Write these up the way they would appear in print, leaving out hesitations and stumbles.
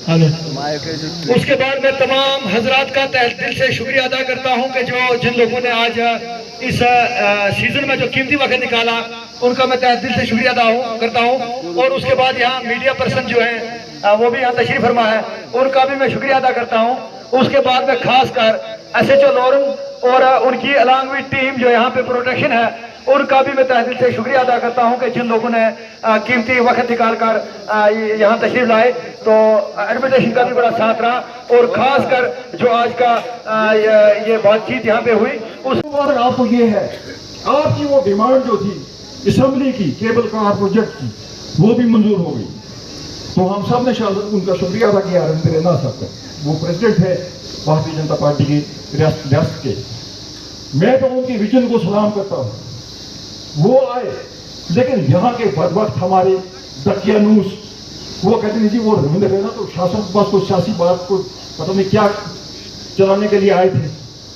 اس کے بعد میں تمام حضرات کا تہ دل سے شکریہ ادا کرتا ہوں کہ جن لوگوں نے آج اس سیزن میں جو قیمتی وقت نکالا ان کا میں تہ دل سے شکریہ ادا کرتا ہوں. اور اس کے بعد یہاں میڈیا پرسن جو ہیں وہ بھی یہاں تشریف فرما ہے, ان کا بھی میں شکریہ ادا کرتا ہوں. اس کے بعد میں خاص کر ایس ایچ او لورن اور ان کی الانگ وتھ ٹیم جو یہاں پہ پروٹیکشن ہے ان کا بھی میں تہ دل سے شکریہ ادا کرتا ہوں کہ جن لوگوں نے قیمتی وقت نکال کر یہاں تشریف لائے. تو ایڈمنسٹریشن کا بھی بڑا ساتھ رہا, اور خاص کر جو آج کا یہ بات چیت یہاں پہ ہوئی اس بار آپ کو یہ ہے آپ کی وہ ڈیمانڈ جو تھی اسمبلی کی کیبل کار پروجیکٹ کی وہ بھی منظور ہو گئی. تو ہم سب نے ان کا شکریہ ادا کیا رمیندر رینا صاحب کا. وہ پریزیڈنٹ ہے بھارتیہ جنتا پارٹی کی ریاست کے. میں تو ان کی ویژن کو سلام کرتا ہوں. وہ آئے لیکن یہاں کے بدبخت ہمارے دقیانوس وہ کہتے ہیں جی وہ رمیندر رینا تو شاسن کے پاس کوئی سیاسی بات کو پتہ نہیں کیا چلانے کے لیے آئے تھے.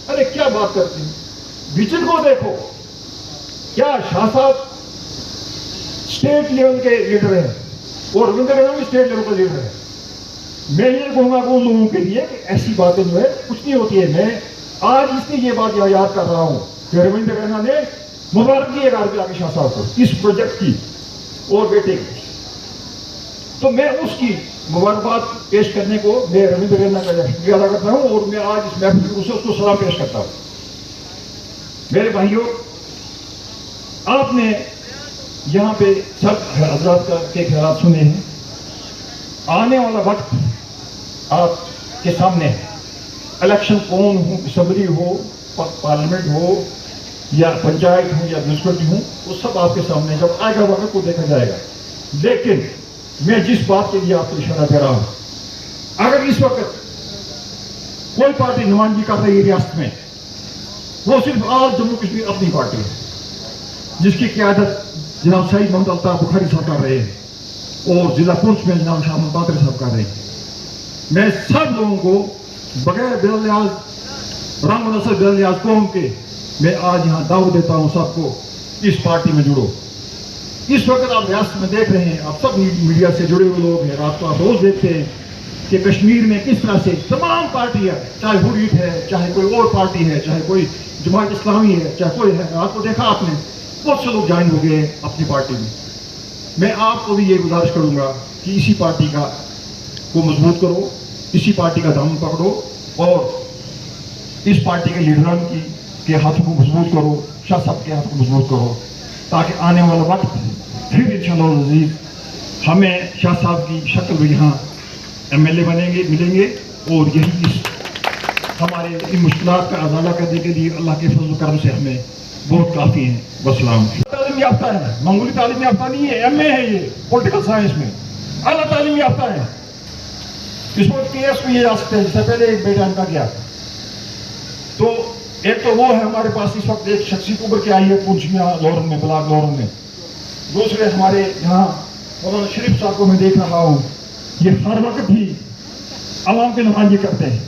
ارے کیا بات کرتے ہیں, ویژن کو دیکھو. کیا شاہ صاحب اسٹیٹ لیول کے لیڈر ہیں اور رمیندر رینا بھی اسٹیٹ لیول کا لیڈر ہے. میں یہ کہوں گا ان لوگوں کے لیے کہ ایسی باتیں جو ہے کچھ نہیں ہوتی ہے. میں آج اس لیے یہ بات یاد کر رہا ہوں کہ رمیندر رینا نے مبارکی ہے عبداللہ شاہ صاحب کو اس پروجیکٹ کی اور بیٹے کی. تو میں اس کی مبارکباد پیش کرنے کو میں رمیندر رینا کا شکریہ ادا کرتا ہوں اور میں آج اس محفل سے اس کو سلام پیش کرتا ہوں. میرے بھائیوں, آپ نے یہاں پہ سب حضرات کے خیالات سنے ہیں. آنے والا وقت آپ کے سامنے ہے. الیکشن کون ہو, اسمبلی ہو, پارلیمنٹ ہو یا پنچایت ہو یا میونسپلٹی ہو, وہ سب آپ کے سامنے ہے. جب آئے گا وقت کو دیکھا جائے گا. لیکن میں جس بات کے لیے آپ کو اشارہ دے رہا ہوں, اگر اس وقت کوئی پارٹی نمائندگی کر رہی ہے ریاست میں, وہ صرف آل جموں کشمیر اپنی پارٹی ہے جس کی قیادت جناب سعید محمد الطاف بخاری صاحب کر رہے ہیں اور ضلع پونچھ میں جناب شاہ محمد باقر صاحب کر رہے ہیں. میں سب لوگوں کو بغیر بلحاظ رنگ نسل بلحاظ قوم کے میں آج یہاں دعوت دیتا ہوں سب کو اس پارٹی میں جڑو. اس وقت آپ ریاست میں دیکھ رہے ہیں, آپ سب میڈیا سے جڑے ہوئے لوگ ہیں, رات کو آپ روز دیکھتے ہیں کہ کشمیر میں کس طرح سے تمام پارٹیاں, چاہے حریت ہے, چاہے کوئی اور پارٹی ہے, چاہے کوئی جماعت اسلامی ہے, چاہے کوئی ہے, رات کو دیکھا آپ نے بہت سے لوگ جوائن ہو گئے ہیں اپنی پارٹی میں. میں آپ کو بھی یہ گزارش کروں گا کہ اسی پارٹی کو مضبوط کرو, اسی پارٹی کا دامن پکڑو اور اس پارٹی کے لیڈران کے ہاتھوں کو مضبوط کرو, شاہ صاحب کے ہاتھوں کو مضبوط کرو, تاکہ آنے والا وقت پھر انشاءاللہ العزیز ہمیں شاہ صاحب کی شکل میں یہاں ایم ایل اے ملیں گے اور یہی ہمارے ان مشکلات کا ازالہ کرنے کے لیے اللہ کے فضل و کرم سے ہمیں بہت کافی ہیں. والسلام. تعلیم یافتہ ہے, معمولی تعلیم یافتہ نہیں ہے, ایم اے ہے یہ پولیٹیکل سائنس میں, اعلیٰ تعلیم یافتہ ہے. اس وقت کے ایس میں یہ جا سکتے ہیں, جس سے پہلے ایک بیٹا ان کا گیا. تو ایک تو وہ ہے ہمارے پاس اس وقت ایک شخصیت ابھر کے آئی ہے پونچھ میں, لورن میں, بلاک لورن میں. دوسرے ہمارے یہاں مولانا شریف صاحب کو میں دیکھ رہا ہوں, یہ ہر وقت ہی عوام کی نمائندگی کرتے ہیں,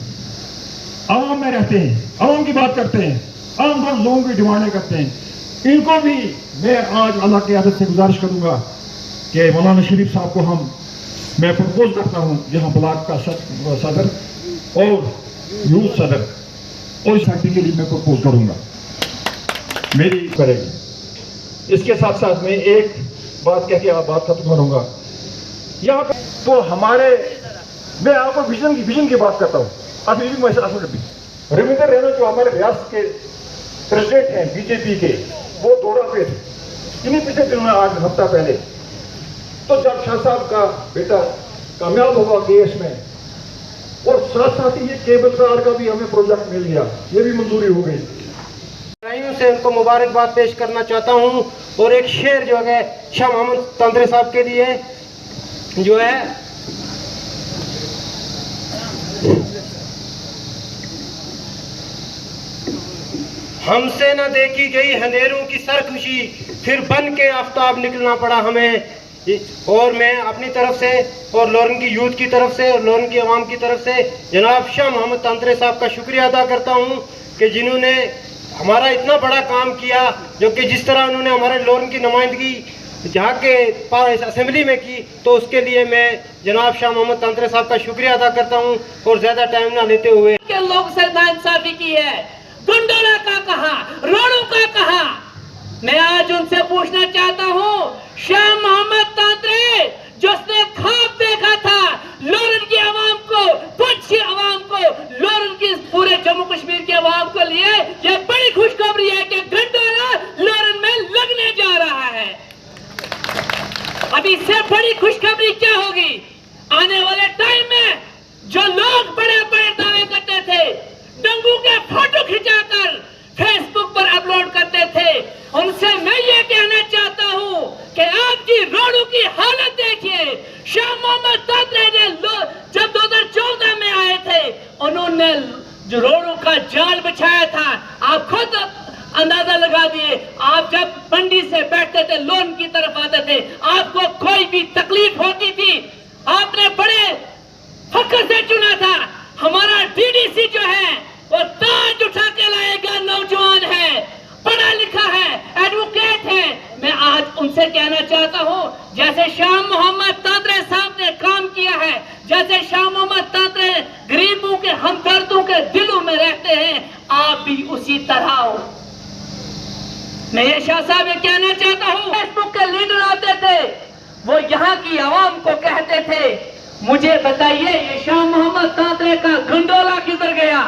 عوام میں رہتے ہیں, عوام کی بات کرتے ہیں, عام لوگوں کی ڈیمانڈیں کرتے ہیں. ان کو بھی میں آج اللہ کی عادت سے گزارش کروں گا کہ مولانا شریف صاحب کو میں پرپوز کرتا ہوں یہاں بلاک کا صدر اور یوتھ صدر, اور اس پارٹی کے لیے میں پرپوز کروں گا, میری کرے گی. اس کے ساتھ ساتھ میں ایک بات کہہ کے بات ختم کروں گا. یہاں پہ تو میں آپ کو ویژن کی بات کرتا ہوں. ابھی بھی میں رمیندر رینا جو ہمارے ریاست کے پریزیڈنٹ ہیں بی جے پی کے, وہ دورہ پہ تھے انہیں پچھلے دنوں میں, آج ہفتہ پہلے. تو جب شاہ صاحب کا بیٹا کامیاب ہوا کیس میں, اور ساتھ ساتھ یہ کیبل کار کا بھی ہمیں پروجیکٹ مل گیا, یہ بھی منظوری ہو گئی. سے ان کو مبارکباد پیش کرنا چاہتا ہوں. اور ایک شعر جو ہے شاہ محمد تندرے صاحب کے لیے جو ہے, ہم سے نہ دیکھی گئی اندھیروں کی سرخوشی, پھر بن کے آفتاب نکلنا پڑا ہمیں. اور میں اپنی طرف سے اور لورن کی یوتھ کی طرف سے اور لورن کی عوام کی طرف سے جناب شاہ محمد تندرے صاحب کا شکریہ ادا کرتا ہوں کہ جنہوں نے ہمارا اتنا بڑا کام کیا, جو کہ جس طرح انہوں نے ہمارے لورن کی نمائندگی जहाँ के पास असेंबली में की, तो उसके लिए मैं जनाब शाह मोहम्मद तांत्रे साहब का शुक्रिया अदा करता हूँ। और ज़्यादा टाइम ना लेते हुए के लोग से नाइंसाफी की है, गुंडोला का कहा, रोड़ू का कहा। मैं आज उनसे पूछना चाहता हूँ, शाह मोहम्मद तांत्रे जिसने ख्वाब देखा था लोरन की आवाम को, पुंछ की आवाम को, लोरन की पूरे जम्मू कश्मीर की आवाम को लिए यह बड़ी खुशखबरी है कि गंडोला लोरन में लगने जा रहा है। अब इससे बड़ी खुशखबरी क्या होगी? आने वाले टाइम में जो लोग बड़े बड़े दावे करते थे, डंगू के फोटो खिंचाकर फेसबुक पर अपलोड करते थे, उनसे मैं ये कहना चाहता हूँ कि आपकी रोडों की हालत देखिए। शाह मोहम्मद तांत्रे ने जब 2014 में आए थे, उन्होंने जो रोडों का जाल बिछाया था, आप खुद अंदाजा लगा दिए। आप जब मंडी से बैठते थे, लोन की तरफ आते थे, आपको कोई भी तकलीफ होती थी, आपने बड़े फख्र से चुना था। हमारा डीडीसी जो है वो ताज उठा के लाएगा, नौजवान है, पढ़ा लिखा है, एडवोकेट है। मैं आज उनसे कहना चाहता हूँ, जैसे शाह मोहम्मद तांत्रे साहब ने काम किया है, जैसे शाह मोहम्मद तांत्रे गरीबों के हमदर्दों के दिलों में रहते हैं, आप भी उसी तरह हो। मैं ये शाह साहब ये कहना चाहता हूँ, फेसबुक के लीडर आते थे, वो यहाँ की आवाम को कहते थे, मुझे बताइए ये शाह मोहम्मद तांत्रे का गंडोला किधर गया?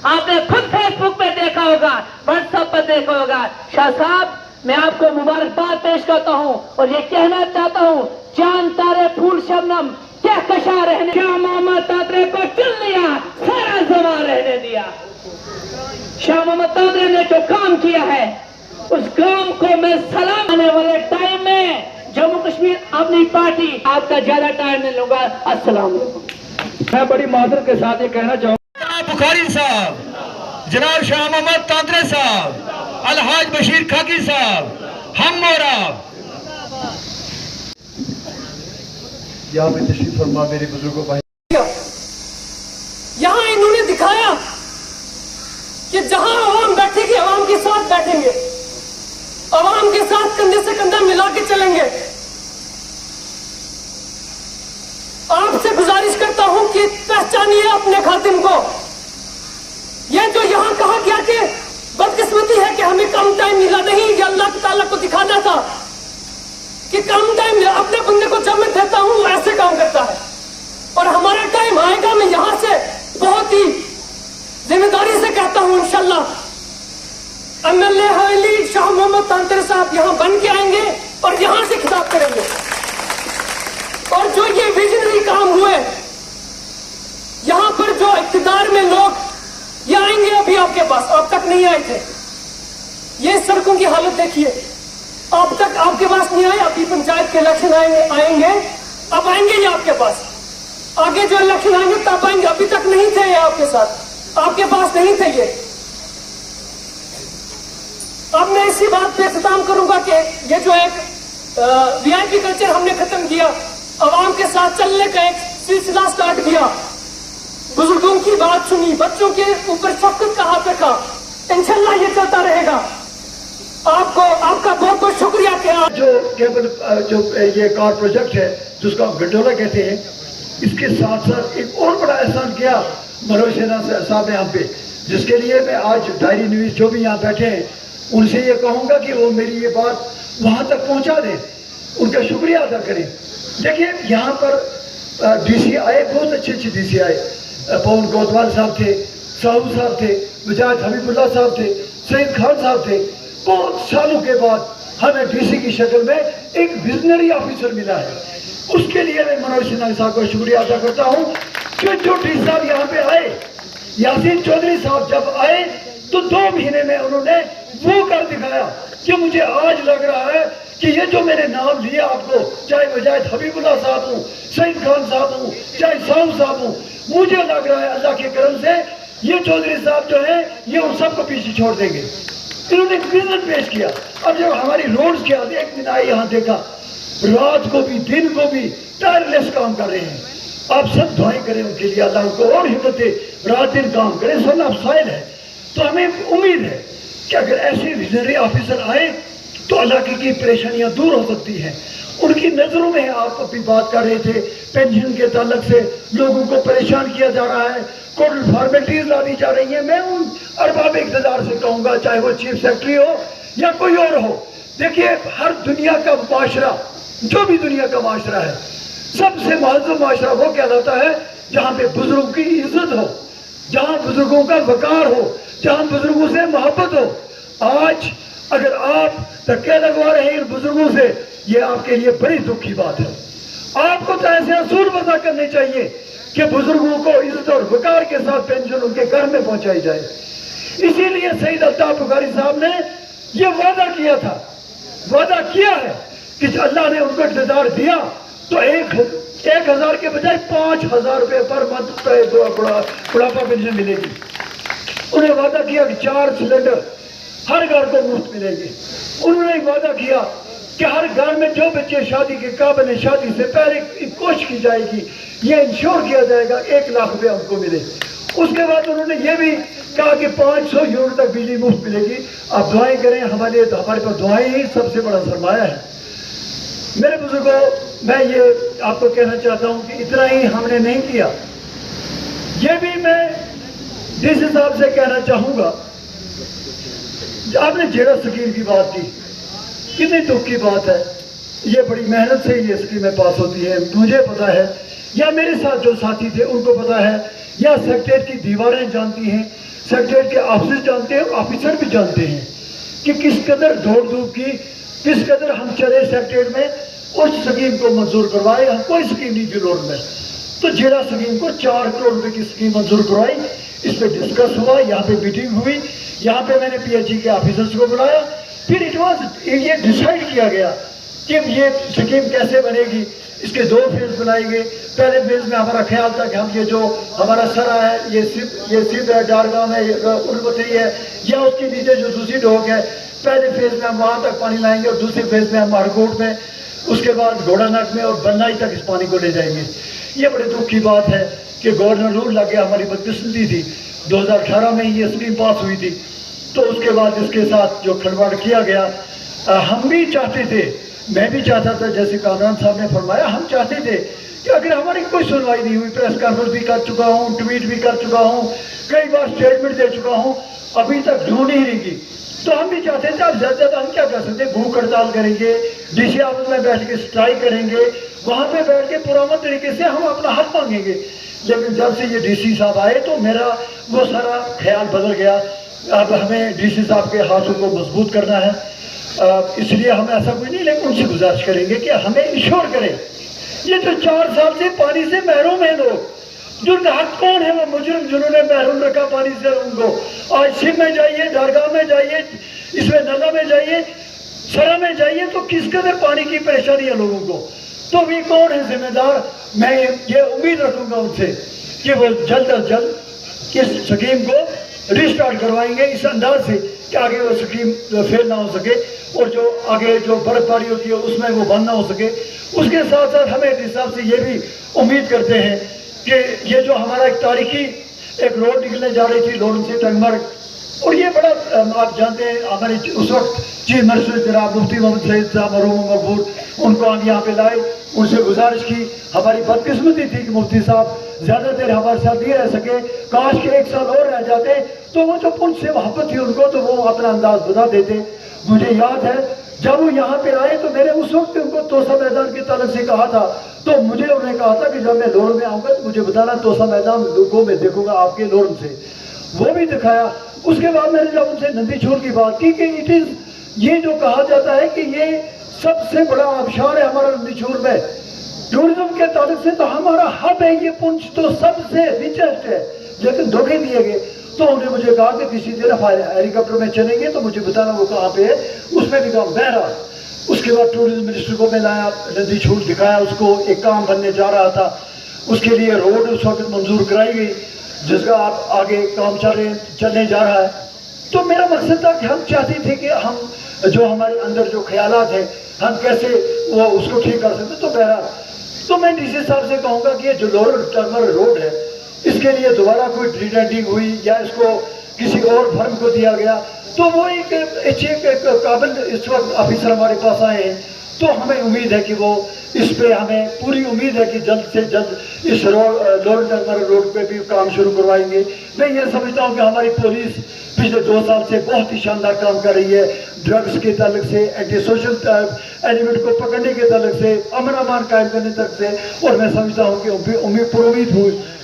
आपने खुद फेसबुक पे देखा होगा, व्हाट्सएप पर देखा होगा। शाह साहब, मैं आपको मुबारकबाद पेश करता हूँ और ये कहना चाहता हूँ, चांद तारे फूल शबनम क्या कशा रहने, शाह मोहम्मद तांत्रे को चुन लिया, सारा जमा रहने दिया। शाह मोहम्मद तांत्रे ने जो काम किया है, उस काम को मैं सलाम। आने वाले टाइम में जम्मू कश्मीर अपनी पार्टी, आपका ज्यादा टाइम नहीं लूंगा। अस्सलाम वालेकुम। मैं बड़ी माजरत के साथ ये कहना चाहूँगा, जनाब बुखारी साहब, जनाब शाह मोहम्मद तांत्रे साहब, अलहाज बशीर खाकी साहब, हम और आप यहाँ पे तशरीफ फरमा मेरे बुजुर्गों भाई। यहाँ इन्होंने दिखाया कि जहां आवाम बैठेगी, आवाम के साथ बैठेंगे, आवाम के साथ कंधे से कंधा मिला के चलेंगे। आपसे गुजारिश करता हूं कि पहचानिए अपने खातिम को। यह जो यहां कहा गया कि बदकिस्मती है कि हमें कम टाइम मिला, नहीं, ये अल्लाह ताला को दिखाना था कि कम टाइम मिला। अपने बंदे को जब मैं देता हूं ऐसे काम करता है, और हमारा टाइम आएगा। मैं यहां से बहुत ही जिम्मेदारी से कहता हूं, इंशाल्लाह एमएलए हवेली शाह मोहम्मद तांत्रे साहब यहां बन के आएंगे और यहां से खिताब करेंगे। और जो ये विजनरी काम हुए, यहां पर जो इख्तिदार में लोग ये आएंगे, अभी आपके पास अब तक नहीं आए थे। ये सड़कों की हालत देखिए, अब तक आपके पास नहीं आए। अभी पंचायत के इलेक्शन आएंगे, अब आएंगे ये आपके पास। आगे जो इलेक्शन आएंगे तब आएंगे, अभी तक नहीं थे ये आपके साथ, आपके पास नहीं थे ये। अब मैं इसी बात पे इख्तिताम करूंगा कि ये जो एक वीआईपी कल्चर हमने खत्म किया, आवाम के साथ चलने का एक सिलसिला स्टार्ट किया, बुजुर्गों की बात सुनी, बच्चों के ऊपर शफकत का हाथ रखा, इंशाल्लाह ये चलता रहेगा। आपको आपका बहुत बहुत शुक्रिया कि आप जो केबल जो ये कार प्रोजेक्ट है जिसको आप गंडोला कहते हैं, इसके साथ साथ एक और बड़ा एहसान किया मनोज सिन्हा साहब ने हम पे, जिसके लिए मैं आज डायरी न्यूज़ जो भी यहाँ बैठे हैं उनसे ये कहूँगा कि वो मेरी ये बात वहाँ तक पहुँचा दें, उनका शुक्रिया अदा करें। देखिए यहाँ पर डीसी आए, बहुत अच्छे डीसी आए, पवन कोतवाल साहब थे, साहू साहब थे, मुजाहिद हबीबुल्लाह साहब थे, सईद खान साहब थे। बहुत सालों के बाद हमें डीसी की शक्ल में एक विजनरी ऑफिसर मिला है, उसके लिए मैं मनोज सिन्हा साहब का शुक्रिया अदा करता हूँ कि जो डीसी साहब यहाँ पे आए, यासीन चौधरी साहब जब आए तो 2 महीने में उन्होंने वो कर दिखाया कि मुझे आज लग रहा है कि ये जो मैंने नाम लिया आपको, चाहे मुजाहिद हबीबुल्लाह साहब हूँ, सईद खान साहब हूँ, चाहे साहू साहब हूँ, मुझे लग रहा है अल्लाह के करम से ये चौधरी साहब जो है ये उन सबको पीछे छोड़ देंगे। इन्होंने विजन पेश किया। अब जब हमारी रोड्स के आगे एक दिन आए, यहाँ देखा, रात को भी दिन को भी टायरलेस काम कर रहे हैं। आप सब दुआएं करें उनके लिए, अल्लाह उनको और हिम्मत दे, रात दिन काम करें। सन ऑफ साइल है तो हमें उम्मीद है कि अगर ऐसे विजनरी ऑफिसर आए तो इलाके की परेशानियां दूर हो सकती हैं। उनकी नजरों में आप अपनी बात कर रहे थे, पेंशन के ताल्लुक से लोगों को परेशान किया जा रहा है, कोर्ट फॉर्मेलिटीज ला दी जा रही हैं। मैं उन अरबाब इक़्तिदार से कहूँगा, चाहे वो चीफ सेक्रेटरी हो या कोई और हो, देखिए हर दुनिया का माशरा, जो भी दुनिया का माशरा है, सबसे महत्वपूर्ण माशरा वो कहलाता है जहाँ पे बुजुर्गों की इज्जत हो, जहाँ बुजुर्गों का वकार हो, जहाँ बुजुर्गों से मोहब्बत हो। आज अगर आप धक्के लगवा रहे हैं इन बुजुर्गों से, ये आपके लिए बड़ी दुख की बात है। आपको तो ऐसे असूल वज़ा करने चाहिए कि बुजुर्गों को इज्जत और वकार के साथ पेंशन उनके घर में पहुंचाई जाए। इसीलिए सईद अल्ताफ बुखारी साहब ने ये वादा किया था, वादा किया है कि अल्लाह ने उनको इक़्तिदार दिया तो 1,000 के बजाय 5,000 रुपये पर मंथ बुढ़ापा पेंशन मिलेगी। उन्हें वादा किया कि 4 सिलेंडर हर घर को मुफ्त मिलेंगे। उन्होंने वादा किया कि हर घर में जो बच्चे शादी के काबिल हैं, शादी से पहले कोशिश की जाएगी, ये इंश्योर किया जाएगा 1 लाख रुपये उनको मिले। उसके बाद उन्होंने ये भी कहा कि 500 यूनिट तक बिजली मुफ्त मिलेगी। आप दुआएं करें, हमारे पास दुआएं ही सबसे बड़ा सरमाया है। मेरे बुजुर्गों, मैं ये आपको कहना चाहता हूँ कि इतना ही हमने नहीं किया, ये भी मैं डीसी साहब से कहना चाहूँगा। आपने जेड़ा स्कीम की बात की, कितनी दुख की बात है। ये बड़ी मेहनत से ये स्कीमें पास होती है, मुझे पता है, या मेरे साथ जो साथी थे उनको पता है, या सेक्रेटरीट की दीवारें जानती हैं, सेक्रेटरीट के ऑफिस जानते हैं, ऑफिसर भी जानते हैं कि किस कदर दौड़ धूप की, किस कदर हम चले सेक्रेटरीट में उस स्कीम को मंजूर करवाए। हम कोई स्कीम नहीं थी लोन में, तो जेड़ा स्कीम को 4 करोड़ रुपए की स्कीम मंजूर करवाई। इस पर डिस्कस हुआ, यहाँ पे मीटिंग हुई, यहाँ पे मैंने PHE के ऑफिसर्स को बुलाया, फिर ये डिसाइड किया गया कि ये स्कीम कैसे बनेगी। इसके 2 फेज बनाए गए। पहले फेज में हमारा ख्याल था कि हम ये जो हमारा सरा है, ये सिर्फ है, डारगाम है, उलबतरी है, या उसके नीचे जो दूसरी ढोक है, पहले फेज में हम वहाँ तक पानी लाएंगे और दूसरे फेज में हम मारकोट में, उसके बाद घोड़ानाक में और बन्नाई तक इस पानी को ले जाएंगे। ये बड़े दुख की बात है कि गवर्नर रूल लग गया, हमारी बदकिस्मती थी। 2018 में ये स्कीम पास हुई थी, तो उसके बाद इसके साथ जो खिलवाड़ किया गया, हम भी चाहते थे, मैं भी चाहता था, जैसे कामरान साहब ने फरमाया, हम चाहते थे कि अगर हमारी कोई सुनवाई नहीं हुई, प्रेस कॉन्फ्रेंस भी कर चुका हूँ, ट्वीट भी कर चुका हूँ, कई बार स्टेटमेंट दे चुका हूँ, अभी तक ढूंढ ही नहीं की, तो हम भी चाहते थे अब ज़्यादा ज़्यादा हम क्या कर सकते, भूख हड़ताल करेंगे, DC ऑफिस में बैठ के स्ट्राइक करेंगे, वहाँ पे बैठ के पुराना तरीके से हम अपना हक मांगेंगे। लेकिन जब से ये DC साहब आए तो मेरा वो सारा ख्याल बदल गया। अब हमें DC साहब के हाथों को मजबूत करना है, इसलिए हम ऐसा कोई नहीं, लेकिन उनसे गुजारिश करेंगे कि हमें इंश्योर करें। ये जो 4 साल से पानी से महरूम है लोग, जिनका हक कौन है, वो मुजरिम जिन्होंने महरूम रखा पानी से उनको। आज सिम में जाइए, डारगाह में जाइए, इसमें नला में जाइए, सरा में जाइए, तो किस कदर पानी की परेशानी है लोगों को। तो भी कौन है जिम्मेदार। मैं ये उम्मीद रखूंगा उनसे कि वो जल्द अज जल्द इस स्कीम को रिस्टार्ट करवाएंगे, इस अंदाज से कि आगे वो स्कीम फेल ना हो सके, और जो आगे जो बर्फबारी होती है उसमें वो बंद ना हो सके। उसके साथ साथ हमें इस हिसाब से ये भी उम्मीद करते हैं कि ये जो हमारा एक तारीखी एक रोड निकलने जा रही थी लोन से टंगमर्ग, और ये बड़ा आप जानते हैं हमारे उस वक्त चीफ मिनिस्टर जनाब मुफ्ती मोहम्मद सईद साहब मरहूम मकबूल, उनको हम यहाँ पे लाए, उनसे गुजारिश की। हमारी बदकिस्मती थी कि मुफ्ती साहब ज़्यादा देर हमारे साथ नहीं रह सके, काश के 1 साल और रह जाते, तो वो जो पुल से मोहब्बत थी उनको, तो वो अपना अंदाज बता देते। मुझे याद है जब वो यहाँ पे आए तो मैंने उस वक्त उनको तोसा मैदान के ताल्लुक से कहा था, तो मुझे उन्होंने कहा था कि जब मैं लोन में आऊँगा तो मुझे बताना, तोसा मैदान लोगों में देखूंगा आपके लोन से, वो भी दिखाया। उसके बाद मैंने जब उनसे नंदी छोड़ की बात की कि इट इज़, ये जो कहा जाता है कि ये सबसे बड़ा आबशार है हमारा नंदी छोड़ में, टूरिज्म के ताल्लुक से तो हमारा हब है, ये पुंछ तो सबसे रिचेस्ट है, लेकिन धोखे दिए गए। तो उन्होंने मुझे कहा कि किसी दिन हेलीकॉप्टर में चलेंगे तो मुझे बताना वो कहाँ पे है, उसमें भी काम बहरा। उसके बाद टूरिज्म मिनिस्टर को मैं लाया, नदी छूट दिखाया उसको, एक काम बनने जा रहा था, उसके लिए रोड उस वक्त मंजूर कराई गई, जिसका आप आगे काम चलने जा रहा है। तो मेरा मकसद था कि हम चाहते थे कि हम जो हमारे अंदर जो ख्यालात हैं हम कैसे वो उसको ठीक कर सकते। तो बहरहाल, तो मैं DC साहब से कहूँगा कि ये जो लोअर टर्मर रोड है, इसके लिए दोबारा कोई रीटेंडिंग हुई या इसको किसी और फर्म को दिया गया, तो वो एक काबिल इस वक्त ऑफिसर हमारे पास आए हैं, तो हमें उम्मीद है कि वो इस पे हमें पूरी उम्मीद है कि जल्द से जल्द इस लोरन रोड पे भी काम शुरू करवाएंगे। मैं ये समझता हूँ कि हमारी पुलिस पिछले 2 साल से बहुत ही शानदार काम कर रही है, ड्रग्स के ताल्लुक से, एंटी सोशल एलिमेंट को पकड़ने के ताल्लुक से, अमन अमान कायम करने तक से। और मैं समझता हूँ कि उम्मीद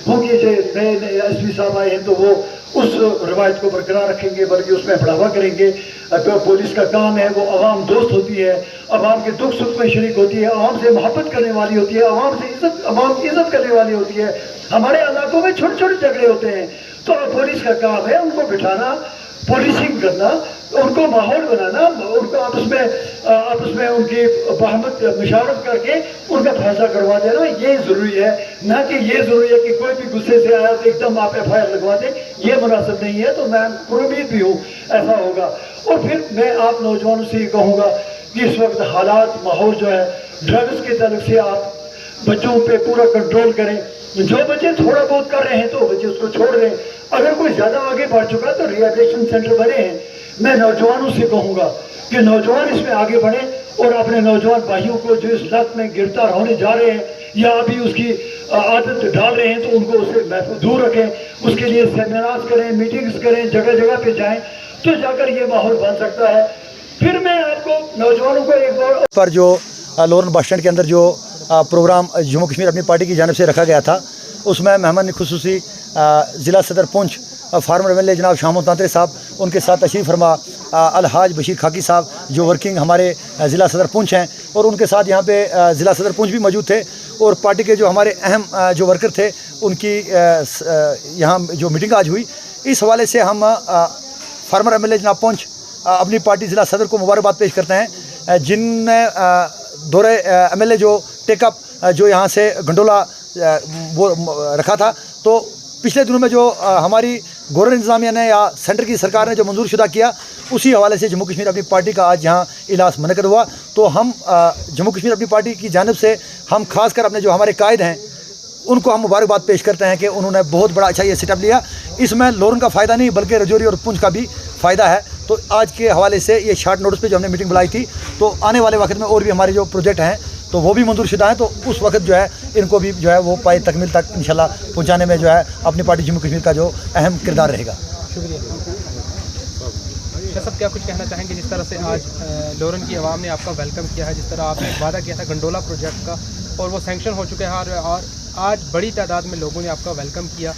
होगी जो नए एसपी साहब आए हैं तो वो उस रवायत को बरकरार रखेंगे, बल्कि उसमें बढ़ावा करेंगे। तो पुलिस का काम है, वो आवाम दोस्त होती है, आवाम के दुख सुख में शरीक होती है, आवाम से मोहब्बत करने वाली होती है, आवाम की इज्जत करने वाली होती है। हमारे इलाकों में छोटे छोटे झगड़े होते हैं, तो पुलिस का काम है उनको बिठाना, पुलिसिंग करना, उनको माहौल बनाना, उनको आपस में उनकी बहमत मुशावरत करके उनका फैसला करवा देना, ये ज़रूरी है। ना कि ये ज़रूरी है कि कोई भी गुस्से से आया तो एकदम आप FIR लगवा दें, ये मुनासिब नहीं है। तो मैं उम्मीद भी हूँ ऐसा होगा। और फिर मैं आप नौजवानों से ये कहूँगा कि इस वक्त हालात माहौल जो है ड्रग्स के तरफ से आप बच्चों पे पूरा कंट्रोल करें। जो बच्चे थोड़ा बहुत कर रहे हैं तो बच्चे उसको छोड़ रहे हैं, अगर कोई ज़्यादा आगे बढ़ चुका तो रिहैबिलिटेशन सेंटर बने हैं। मैं नौजवानों से कहूँगा कि नौजवान इसमें आगे बढ़े और अपने नौजवान भाइयों को जो इस लत में गिरफ्तार होने जा रहे हैं या अभी उसकी आदत डाल रहे हैं तो उनको उससे महफूज दूर रखें। उसके लिए सेमिनार्स करें, मीटिंग्स करें, जगह जगह पे जाएं, तो जाकर ये माहौल बन सकता है। फिर मैं आपको नौजवानों को एक बार पर जो लोरन बस स्टैंड के अंदर जो प्रोग्राम जम्मू कश्मीर अपनी पार्टी की जानिब से रखा गया था, उसमें मेहमान खुसूसी ज़िला सदर पुंछ फार्मर MLA जनाब शामो तांत्रे साहब, उनके साथ तशरीफ़ फरमा अलहाज बशीर खाकी साहब जो वर्किंग हमारे ज़िला सदर पुंछ हैं, और उनके साथ यहाँ पे ज़िला सदर पुंछ भी मौजूद थे। और पार्टी के जो हमारे अहम जो वर्कर थे उनकी यहाँ जो मीटिंग आज हुई, इस हवाले से हम फार्मर MLA जनाब पुंछ अपनी पार्टी ज़िला सदर को मुबारकबाद पेश करते हैं, जिनने दौरे MLA जो टेकअप जो यहाँ से गंडोला वो रखा था। तो पिछले दिनों में जो हमारी गवर्नर इंतज़ामिया ने या सेंटर की सरकार ने जो मंजूर शुदा किया, उसी हवाले से जम्मू कश्मीर अपनी पार्टी का आज यहाँ इजलास मुनक़्क़द हुआ। तो हम जम्मू कश्मीर अपनी पार्टी की जानिब से हम खासकर अपने जो हमारे कायद हैं उनको हम मुबारकबाद पेश करते हैं कि उन्होंने बहुत बड़ा अच्छा ये सेटअप लिया। इसमें लोरन का फ़ायदा नहीं बल्कि रजौरी और पुंछ का भी फ़ायदा है। तो आज के हवाले से ये शार्ट नोटिस पे जो हमने मीटिंग बुलाई थी, तो आने वाले वक्त में और भी हमारे जो प्रोजेक्ट हैं तो वो भी मंजूर शुदा हैं, तो उस वक्त जो है इनको भी जो है वो पाए तकमील तक इंशाल्लाह पहुँचाने में जो है अपनी पार्टी जम्मू कश्मीर का जो अहम किरदार रहेगा। शुक्रिया। सब क्या कुछ कहना चाहेंगे जिस तरह से आज लोरन की आवाम ने आपका वेलकम किया है, जिस तरह आपने वादा किया था गंडोला प्रोजेक्ट का और वो सैंक्शन हो चुके हैं और आज बड़ी तादाद में लोगों ने आपका वेलकम किया,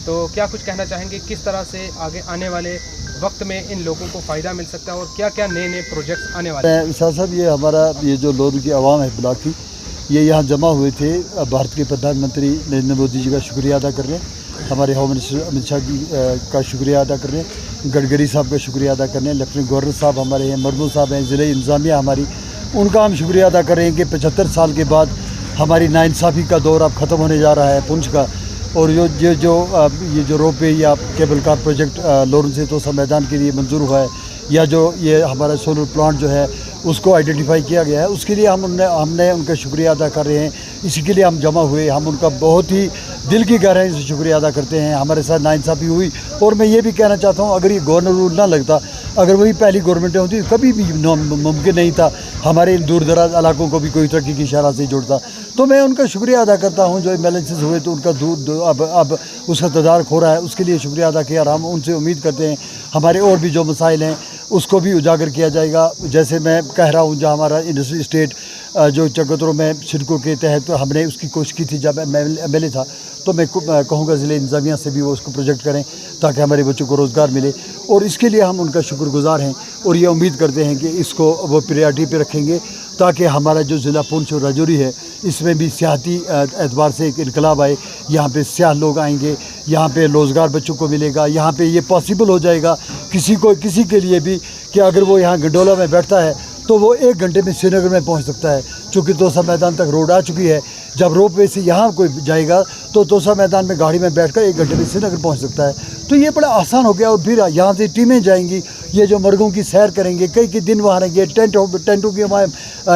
तो क्या कुछ कहना चाहेंगे किस तरह से आगे आने वाले वक्त में इन लोगों को फ़ायदा मिल सकता है और क्या क्या नए नए प्रोजेक्ट्स आने वाले हैं? विशाल साहब, ये हमारा ये जो लोरन की आवाम है ब्लॉक की, ये यहाँ जमा हुए थे। भारत के प्रधानमंत्री नरेंद्र मोदी जी का शुक्रिया अदा कर रहे हैं, हमारे होम मिनिस्टर अमित शाह जी का शुक्रिया अदा कर रहे हैं, गडकरी साहब का शुक्रिया अदा कर रहे हैं, लेफ्टिनेंट गवर्नर साहब हमारे हैं, मरमू साहब हैं, ज़िले इंतज़ामिया हमारी, उनका हम शुक्रिया अदा कर रहे हैं कि 75 साल के बाद हमारी नाइंसाफ़ी का दौर अब ख़त्म होने जा रहा है पुंछ का। और ये जो रोपवे या केबल कार प्रोजेक्ट लोरन से तोसा मैदान के लिए मंजूर हुआ है, या जो ये हमारा सोलर प्लांट जो है उसको आइडेंटिफाई किया गया है, उसके लिए हमने उनका शुक्रिया अदा कर रहे हैं। इसी के लिए हम जमा हुए, हम उनका बहुत ही दिल की गहराई से शुक्रिया अदा करते हैं। हमारे साथ नाइंसाफ़ी हुई, और मैं ये भी कहना चाहता हूँ अगर ये गवर्नर रूल ना लगता, अगर वही पहली गवर्नमेंट होती तो कभी भी मुमकिन नहीं था हमारे इन दूर दराज इलाकों को भी कोई तरक्की की इशारा से जोड़ता। तो मैं उनका शुक्रिया अदा करता हूँ। जो एमएलएस हुए तो उनका अब उसका तदारक हो रहा है, उसके लिए शुक्रिया अदा किया। और हम उनसे उम्मीद करते हैं हमारे और भी जो मसाइल हैं उसको भी उजागर किया जाएगा। जैसे मैं कह रहा हूँ, जहाँ हमारा इंडस्ट्री स्टेट जो चकतरों में सिडको के तहत तो हमने उसकी कोशिश की थी जब एमएलए था, तो मैं कहूँगा ज़िले इंतज़ामिया से भी वो उसको प्रोजेक्ट करें ताकि हमारे बच्चों को रोज़गार मिले, और इसके लिए हम उनका शुक्रगुज़ार हैं। और ये उम्मीद करते हैं कि इसको वो प्रायोरिटी पे रखेंगे ताकि हमारा जो ज़िला पुंछ और राजौरी है इसमें भी सियाती एतबार से एक इनकलाब आए। यहाँ पे सियाह लोग आएंगे, यहाँ पे रोज़गार बच्चों को मिलेगा, यहाँ पे ये पॉसिबल हो जाएगा किसी के लिए भी कि अगर वो यहाँ गंडोला में बैठता है तो वो 1 घंटे में श्रीनगर में पहुँच सकता है। चूँकि तोसा मैदान तक रोड आ चुकी है, जब रोप वे से यहाँ कोई जाएगा तो तोसा मैदान में गाड़ी में बैठकर 1 घंटे में श्रीनगर पहुँच सकता है। तो ये बड़ा आसान हो गया। और फिर यहाँ से टीमें जाएंगी, ये जो मर्गों की सैर करेंगे, कई दिन वहाँ रहेंगे, टेंटों की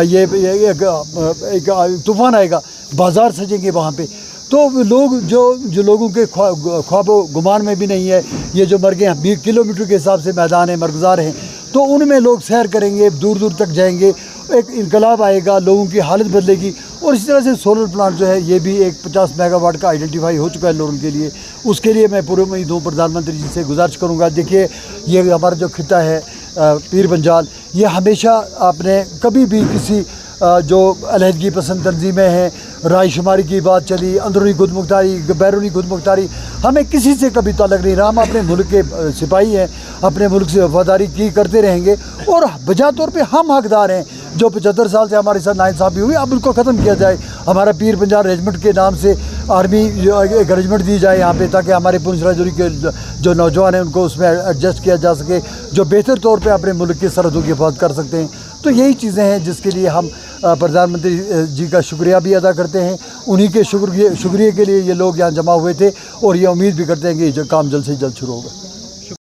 ये एक तूफ़ान आएगा, बाज़ार सजेंगे वहाँ पे। तो लोग जो लोगों के ख्वाब गुमान में भी नहीं है, ये जो मर गए 20 किलोमीटर के हिसाब से मैदान है, मरगज़ार हैं, तो उनमें लोग सैर करेंगे, दूर दूर तक जाएंगे, एक इनकलाब आएगा, लोगों की हालत बदलेगी। और इस तरह से सोलर प्लांट जो है ये भी एक 50 मेगावाट का आइडेंटिफाई हो चुका है लोरन के लिए। उसके लिए मैं पूरे उम्मीद हूँ प्रधानमंत्री जी से गुजारिश करूँगा। देखिए ये हमारा जो खिता है पीर पंजाल, ये हमेशा आपने कभी भी किसी जो अलहदगी पसंद तंजीमें हैं, राय शुमारी की बात चली, अंदरूनी खुद मुख्तारी, बैरूनी खुद मुख्तारी, हमें किसी से कभी ताल्लुक़ नहीं रहा। हम अपने मुल्क के सिपाही हैं, अपने मुल्क से वफादारी की करते रहेंगे और बजा तौर पे हम हकदार हैं। जो 75 साल से हमारे साथ नाइंसाफ़ी हुई, अब उनको ख़त्म किया जाए। हमारा पीर पंजाल रेजिमेंट के नाम से आर्मी एक रेजिमेंट दी जाए यहाँ पे, ताकि हमारे पुंछ राजौरी के जो नौजवान हैं उनको उसमें एडजस्ट किया जा सके, जो बेहतर तौर पे अपने मुल्क की सरहदों की हिफाजत कर सकते हैं। तो यही चीज़ें हैं जिसके लिए हम प्रधानमंत्री जी का शुक्रिया भी अदा करते हैं। उन्हीं के शुक्रिया के लिए ये लोग यहाँ जमा हुए थे और ये उम्मीद भी करते हैं कि ये काम जल्द से जल्द शुरू होगा।